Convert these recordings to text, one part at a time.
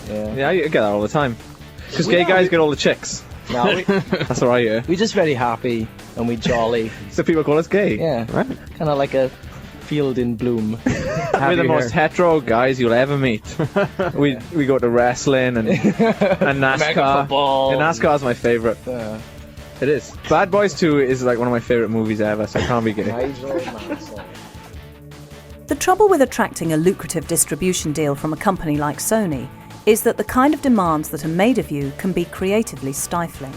Yeah, you get that all the time. Because gay guys get all the chicks. No, That's what I hear. we're just very happy and we jolly. So people call us gay. Yeah, Right. kind of like a field in bloom. We're the most hetero guys you'll ever meet. we go to wrestling and NASCAR. football. And NASCAR's my favourite. Yeah. It is. Bad Boys 2 is like one of my favourite movies ever, so I can't be gay. Nigel Mansell. The trouble with attracting a lucrative distribution deal from a company like Sony is that the kind of demands that are made of you can be creatively stifling.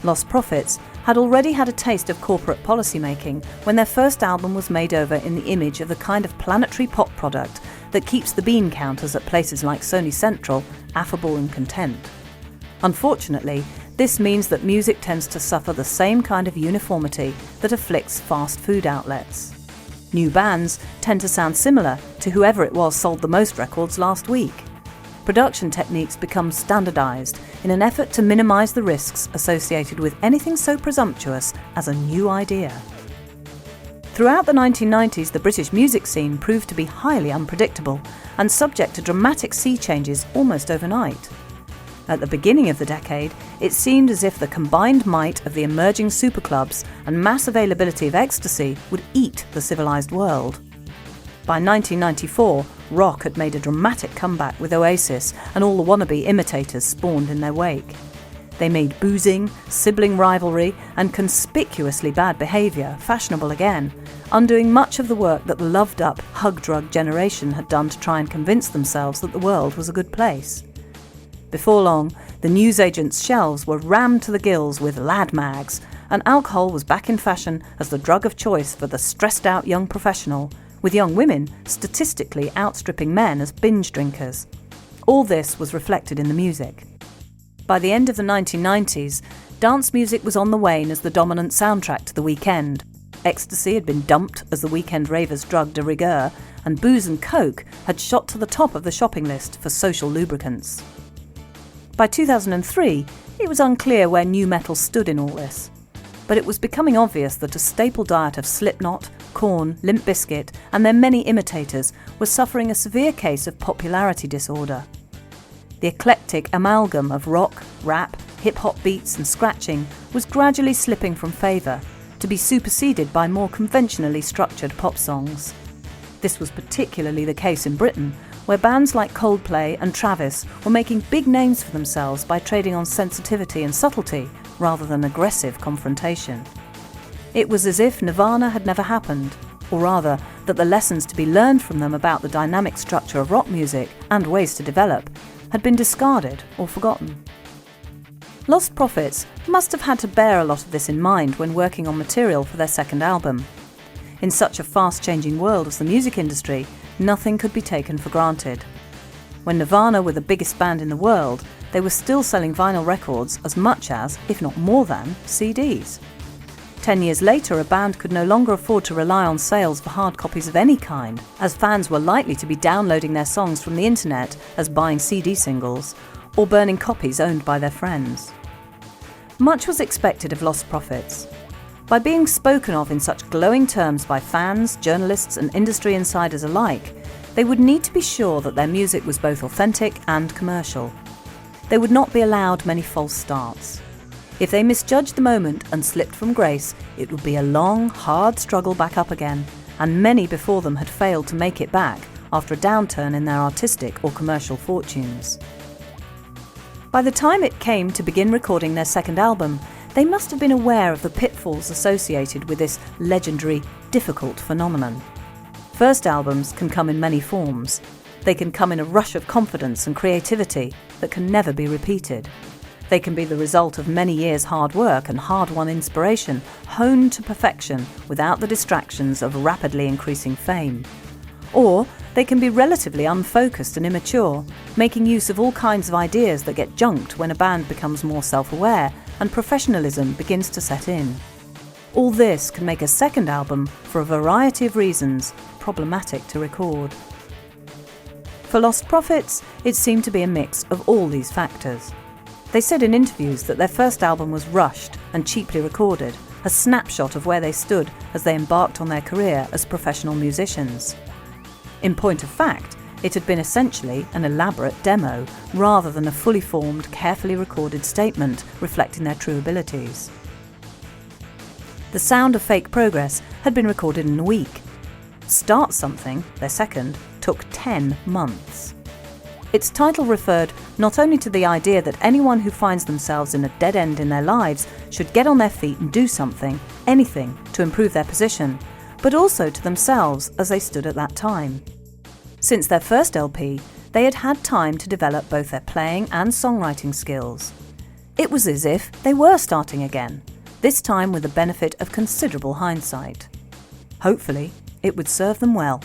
Lostprophets had already had a taste of corporate policymaking when their first album was made over in the image of the kind of planetary pop product that keeps the bean counters at places like Sony Central affable and content. Unfortunately, this means that music tends to suffer the same kind of uniformity that afflicts fast food outlets. New bands tend to sound similar to whoever it was sold the most records last week. Production techniques become standardised in an effort to minimise the risks associated with anything so presumptuous as a new idea. Throughout the 1990s, the British music scene proved to be highly unpredictable and subject to dramatic sea changes almost overnight. At the beginning of the decade, it seemed as if the combined might of the emerging superclubs and mass availability of ecstasy would eat the civilised world. By 1994, rock had made a dramatic comeback with Oasis and all the wannabe imitators spawned in their wake. They made boozing, sibling rivalry and conspicuously bad behaviour fashionable again, undoing much of the work that the loved-up hug-drug generation had done to try and convince themselves that the world was a good place. Before long, the newsagents' shelves were rammed to the gills with lad mags, and alcohol was back in fashion as the drug of choice for the stressed-out young professional, with young women statistically outstripping men as binge drinkers. All this was reflected in the music. By the end of the 1990s, dance music was on the wane as the dominant soundtrack to the weekend. Ecstasy had been dumped as the weekend ravers' drug de rigueur, and booze and coke had shot to the top of the shopping list for social lubricants. By 2003, it was unclear where nu metal stood in all this. But it was becoming obvious that a staple diet of Slipknot, Korn, Limp Bizkit and their many imitators was suffering a severe case of popularity disorder. The eclectic amalgam of rock, rap, hip-hop beats and scratching was gradually slipping from favour, to be superseded by more conventionally structured pop songs. This was particularly the case in Britain, where bands like Coldplay and Travis were making big names for themselves by trading on sensitivity and subtlety rather than aggressive confrontation. It was as if Nirvana had never happened, or rather that the lessons to be learned from them about the dynamic structure of rock music and ways to develop had been discarded or forgotten. Lostprophets must have had to bear a lot of this in mind when working on material for their second album. In such a fast-changing world as the music industry, nothing could be taken for granted. When Nirvana were the biggest band in the world, they were still selling vinyl records as much as, if not more than, CDs. 10 years later, a band could no longer afford to rely on sales for hard copies of any kind, as fans were likely to be downloading their songs from the internet as buying CD singles, or burning copies owned by their friends. Much was expected of Lostprophets. By being spoken of in such glowing terms by fans, journalists and industry insiders alike, they would need to be sure that their music was both authentic and commercial. They would not be allowed many false starts. If they misjudged the moment and slipped from grace, it would be a long, hard struggle back up again, and many before them had failed to make it back after a downturn in their artistic or commercial fortunes. By the time it came to begin recording their second album, they must have been aware of the pitfalls associated with this legendary, difficult phenomenon. First albums can come in many forms. They can come in a rush of confidence and creativity that can never be repeated. They can be the result of many years' hard work and hard-won inspiration, honed to perfection without the distractions of rapidly increasing fame. Or they can be relatively unfocused and immature, making use of all kinds of ideas that get junked when a band becomes more self-aware and professionalism begins to set in. All this can make a second album, for a variety of reasons, problematic to record. For Lostprophets, it seemed to be a mix of all these factors. They said in interviews that their first album was rushed and cheaply recorded, a snapshot of where they stood as they embarked on their career as professional musicians. In point of fact, It had been essentially an elaborate demo, rather than a fully formed, carefully recorded statement reflecting their true abilities. The Sound of Fake Progress had been recorded in a week. Start Something, their second, took 10 months. Its title referred not only to the idea that anyone who finds themselves in a dead end in their lives should get on their feet and do something, anything, to improve their position, but also to themselves as they stood at that time. Since their first LP, they had had time to develop both their playing and songwriting skills. It was as if they were starting again, this time with the benefit of considerable hindsight. Hopefully, it would serve them well.